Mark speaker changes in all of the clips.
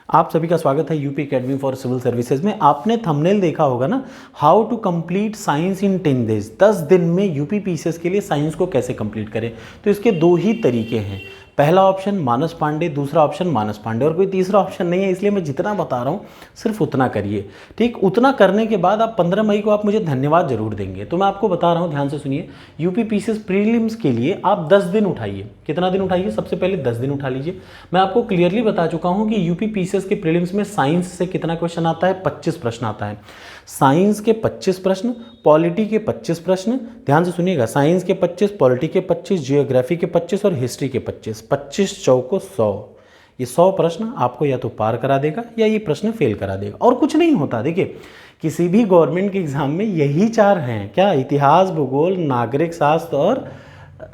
Speaker 1: आप सभी का स्वागत है UP academy for civil services में। आपने थंबनेल देखा होगा ना, how to complete science in 10 days. 10 दिन में यूपी पीसीएस के लिए साइंस को कैसे कंप्लीट करें। तो इसके दो ही तरीके हैं। पहला ऑप्शन मानस पांडे, दूसरा ऑप्शन मानस पांडे, और कोई तीसरा ऑप्शन नहीं है। इसलिए मैं जितना बता रहा हूँ सिर्फ उतना करिए, ठीक। उतना करने के बाद आप 15 मई को आप मुझे धन्यवाद जरूर देंगे। तो मैं आपको बता रहा हूँ, ध्यान से सुनिए। यूपी पीसीएस प्रीलिम्स के लिए आप 10 दिन उठाइए। कितना दिन उठाइए? सबसे पहले 10 दिन उठा लीजिए। मैं आपको क्लियरली बता चुका हूँ कि यूपी पीसीएस के प्रीलिम्स में साइंस से कितना क्वेश्चन आता है? 25 प्रश्न आता है। साइंस के 25 प्रश्न, पॉलिटी के 25 प्रश्न, ध्यान से सुनिएगा। साइंस के 25, पॉलिटी के 25, जियोग्राफी के 25 और हिस्ट्री के 25। 25 चौको 100। ये 100 प्रश्न आपको या तो पार करा देगा या ये प्रश्न फेल करा देगा, और कुछ नहीं होता। देखिए, किसी भी गवर्नमेंट के एग्जाम में यही 4 हैं क्या? इतिहास, भूगोल, नागरिक शास्त्र और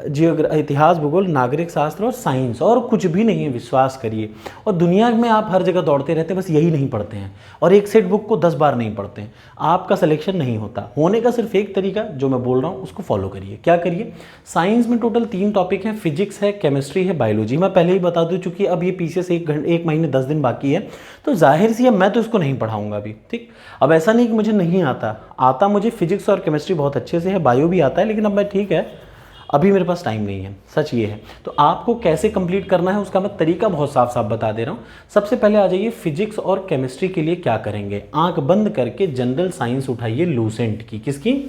Speaker 1: इतिहास, भूगोल, नागरिक शास्त्र और साइंस, और कुछ भी नहीं है, विश्वास करिए। और दुनिया में आप हर जगह दौड़ते रहते हैं, बस यही नहीं पढ़ते हैं, और एक सेट बुक को 10 बार नहीं पढ़ते हैं। आपका सिलेक्शन नहीं होता। होने का सिर्फ एक तरीका जो मैं बोल रहा हूँ उसको फॉलो करिए। क्या करिए? साइंस में टोटल 3 टॉपिक हैं, फिजिक्स है, केमिस्ट्री है, बायोलॉजी। मैं पहले ही बता दूं, चूंकि अब ये पीसीएस 1 महीने 10 दिन बाकी है, तो जाहिर सी है मैं तो इसको नहीं पढ़ाऊंगा अभी, ठीक। अब ऐसा नहीं कि मुझे नहीं आता मुझे फिजिक्स और केमिस्ट्री बहुत अच्छे से है, बायो भी आता है, लेकिन अब मैं, ठीक है, अभी मेरे पास टाइम नहीं है, सच ये है। तो आपको कैसे कंप्लीट करना है उसका मैं तरीका बहुत साफ साफ बता दे रहा हूँ। सबसे पहले आ जाइए, फिजिक्स और केमिस्ट्री के लिए क्या करेंगे? आंख बंद करके जनरल साइंस उठाइए, लूसेंट की। किसकी?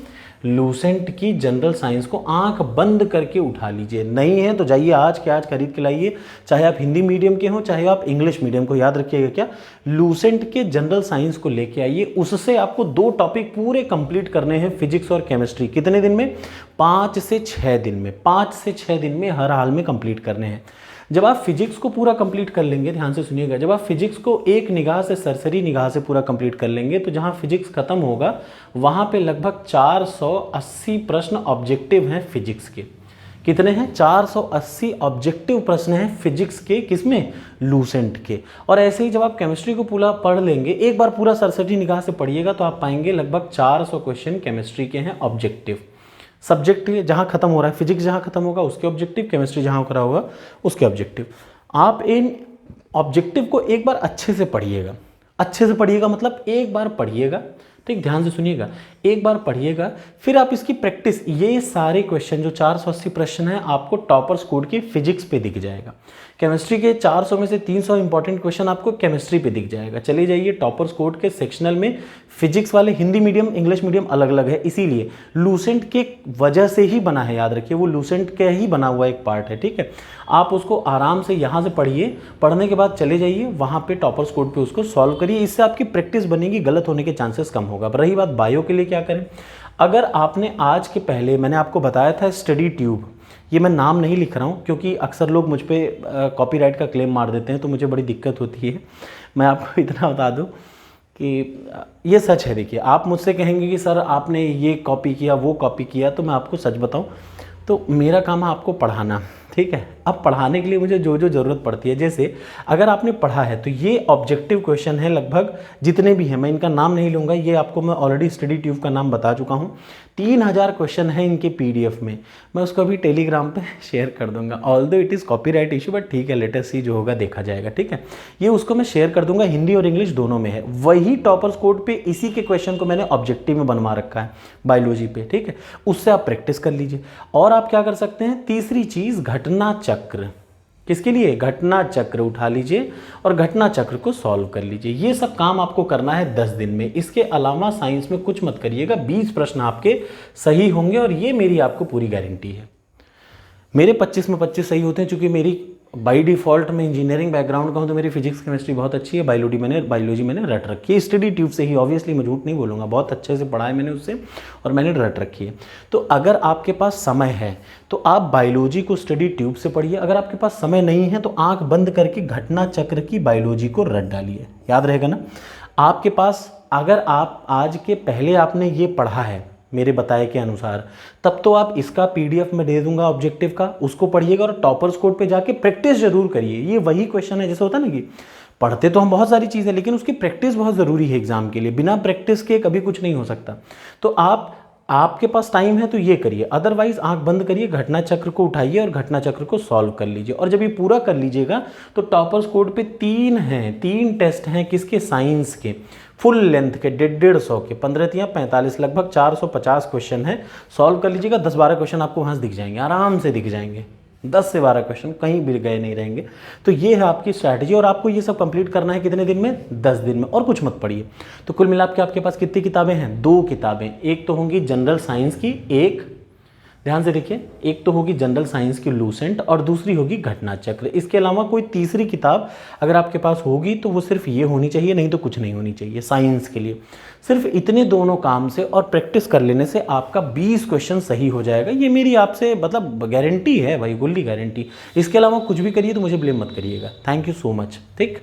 Speaker 1: लूसेंट की जनरल साइंस को आंख बंद करके उठा लीजिए। नहीं है तो जाइए आज के आज खरीद के लाइए, चाहे आप हिंदी मीडियम के हो चाहे आप इंग्लिश मीडियम को। याद रखिएगा क्या, लूसेंट के जनरल साइंस को लेके आइए। उससे आपको 2 टॉपिक पूरे कंप्लीट करने हैं, फिजिक्स और केमिस्ट्री। कितने दिन में? 5 से 6 दिन में। 5 से 6 दिन में हर हाल में कंप्लीट करने हैं। जब आप फिजिक्स को पूरा कंप्लीट कर लेंगे, ध्यान से सुनिएगा, जब आप फिजिक्स को एक निगाह से, सरसरी निगाह से पूरा कंप्लीट कर लेंगे, तो जहां फिजिक्स खत्म होगा वहां पे लगभग 480 प्रश्न ऑब्जेक्टिव हैं फिजिक्स के। कितने हैं? 480 ऑब्जेक्टिव प्रश्न हैं फिजिक्स के। किसमें? लूसेंट के। और ऐसे ही जब आप केमिस्ट्री को पूरा पढ़ लेंगे, एक बार पूरा सरसरी निगाह से पढ़िएगा, तो आप पाएंगे लगभग 400 क्वेश्चन केमिस्ट्री के हैं ऑब्जेक्टिव। सब्जेक्ट जहां खत्म हो रहा है, फिजिक्स जहां खत्म होगा उसके ऑब्जेक्टिव, केमिस्ट्री जहां हो रहा होगा उसके ऑब्जेक्टिव। आप इन ऑब्जेक्टिव को एक बार अच्छे से पढ़िएगा। अच्छे से पढ़िएगा मतलब एक बार पढ़िएगा, ठीक, ध्यान से सुनिएगा, एक बार पढ़िएगा, फिर आप इसकी प्रैक्टिस। ये सारे क्वेश्चन जो 480 प्रश्न हैं आपको टॉपर्स कोड की फिजिक्स पे दिख जाएगा। केमिस्ट्री के 400 में से 300 इंपॉर्टेंट क्वेश्चन आपको केमिस्ट्री पे दिख जाएगा। चले जाइए टॉपर्स कोड के सेक्शनल में। फिजिक्स वाले हिंदी मीडियम, इंग्लिश मीडियम अलग अलग है, इसीलिए लूसेंट के वजह से ही बना है। याद रखिए, वो लूसेंट का ही बना हुआ एक पार्ट है, ठीक है। आप उसको आराम से यहाँ से पढ़िए। पढ़ने के बाद चले जाइए वहाँ पे टॉपर्स कोड पे, उसको सॉल्व करिए। इससे आपकी प्रैक्टिस बनेगी, गलत होने के चांसेस कम होगा। रही बात बायो के लिए क्या करें? अगर आपने आज के पहले, मैंने आपको बताया था स्टडी ट्यूब, ये मैं नाम नहीं लिख रहा हूँ क्योंकि अक्सर लोग मुझ पर कॉपीराइट का क्लेम मार देते हैं, तो मुझे बड़ी दिक्कत होती है। मैं आपको इतना बता दूँ कि ये सच है। देखिए, आप मुझसे कहेंगे कि सर आपने ये कॉपी किया, वो कॉपी किया, तो मैं आपको सच बताऊं तो मेरा काम है आपको पढ़ाना, ठीक है। अब पढ़ाने के लिए मुझे जो जो ज़रूरत पड़ती है, जैसे अगर आपने पढ़ा है तो ये ऑब्जेक्टिव क्वेश्चन है लगभग जितने भी हैं, मैं इनका नाम नहीं लूँगा, ये आपको मैं ऑलरेडी स्टडी ट्यूब का नाम बता चुका हूँ। 3000 क्वेश्चन है इनके PDF में। मैं उसको अभी टेलीग्राम पे शेयर कर दूंगा, although it is copyright issue, but ठीक है, लेट अस सी, जो होगा देखा जाएगा, ठीक है। ये उसको मैं शेयर कर दूंगा, हिंदी और इंग्लिश दोनों में है। वही टॉपर्स कोड पे इसी के क्वेश्चन को मैंने ऑब्जेक्टिव में बनवा रखा है बायोलॉजी पे, ठीक है। उससे आप प्रैक्टिस कर लीजिए। और आप क्या कर सकते हैं? तीसरी चीज़, घटना चक्र। किसके लिए? घटना चक्र उठा लीजिए और घटना चक्र को सॉल्व कर लीजिए। ये सब काम आपको करना है 10 दिन में। इसके अलावा साइंस में कुछ मत करिएगा। 20 प्रश्न आपके सही होंगे, और ये मेरी आपको पूरी गारंटी है। मेरे 25 में 25 सही होते हैं, क्योंकि मेरी बाय डिफ़ॉल्ट में इंजीनियरिंग बैकग्राउंड का हूँ, तो मेरी फिजिक्स केमिस्ट्री बहुत अच्छी है। बायोलॉजी मैंने रट रखी है स्टडी ट्यूब से ही, ऑब्वियसली मैं झूठ नहीं बोलूँगा, बहुत अच्छे से पढ़ा है मैंने उससे, और मैंने रट रखी है। तो अगर आपके पास समय है तो आप बायोलॉजी को स्टडी ट्यूब से पढ़िए। अगर आपके पास समय नहीं है तो आंख बंद करके घटना चक्र की बायोलॉजी को रट डालिए। याद रहेगा ना आपके पास? अगर आप आज के पहले आपने ये पढ़ा है मेरे बताए के अनुसार, तब तो आप इसका PDF में दे दूंगा ऑब्जेक्टिव का, उसको पढ़िएगा और टॉपर्स कोड पे जाके प्रैक्टिस जरूर करिए। ये वही क्वेश्चन है, जैसे होता ना कि पढ़ते तो हम बहुत सारी चीज़ें, लेकिन उसकी प्रैक्टिस बहुत ज़रूरी है एग्जाम के लिए। बिना प्रैक्टिस के कभी कुछ नहीं हो सकता। तो आप आपके पास टाइम है तो ये करिए, अदरवाइज आंख बंद करिए, घटना चक्र को उठाइए और घटना चक्र को सॉल्व कर लीजिए। और जब ये पूरा कर लीजिएगा तो टॉपर्स कोड पे 3 टेस्ट हैं, किसके, साइंस के, फुल लेंथ के, 150 के, 15×45 लगभग 450 क्वेश्चन है। सॉल्व कर लीजिएगा, 10-12 क्वेश्चन आपको वहाँ से दिख जाएंगे, आराम से दिख जाएंगे, 10 से 12 क्वेश्चन कहीं भी गए नहीं रहेंगे। तो ये है आपकी स्ट्रैटेजी, और आपको ये सब कंप्लीट करना है कितने दिन में, 10 दिन में, और कुछ मत पढ़िए। तो कुल मिला के आपके पास कितनी किताबें हैं, 2 किताबें। एक तो होंगी जनरल साइंस की, एक ध्यान से देखिए, एक तो होगी जनरल साइंस की लूसेंट और दूसरी होगी घटना चक्र। इसके अलावा कोई तीसरी किताब अगर आपके पास होगी तो वो सिर्फ ये होनी चाहिए, नहीं तो कुछ नहीं होनी चाहिए साइंस के लिए। सिर्फ इतने दोनों काम से और प्रैक्टिस कर लेने से आपका 20 क्वेश्चन सही हो जाएगा। ये मेरी आपसे मतलब गारंटी है भाई, गुल्ली गारंटी। इसके अलावा कुछ भी करिए तो मुझे ब्लेम मत करिएगा। Thank you so much. ठीक।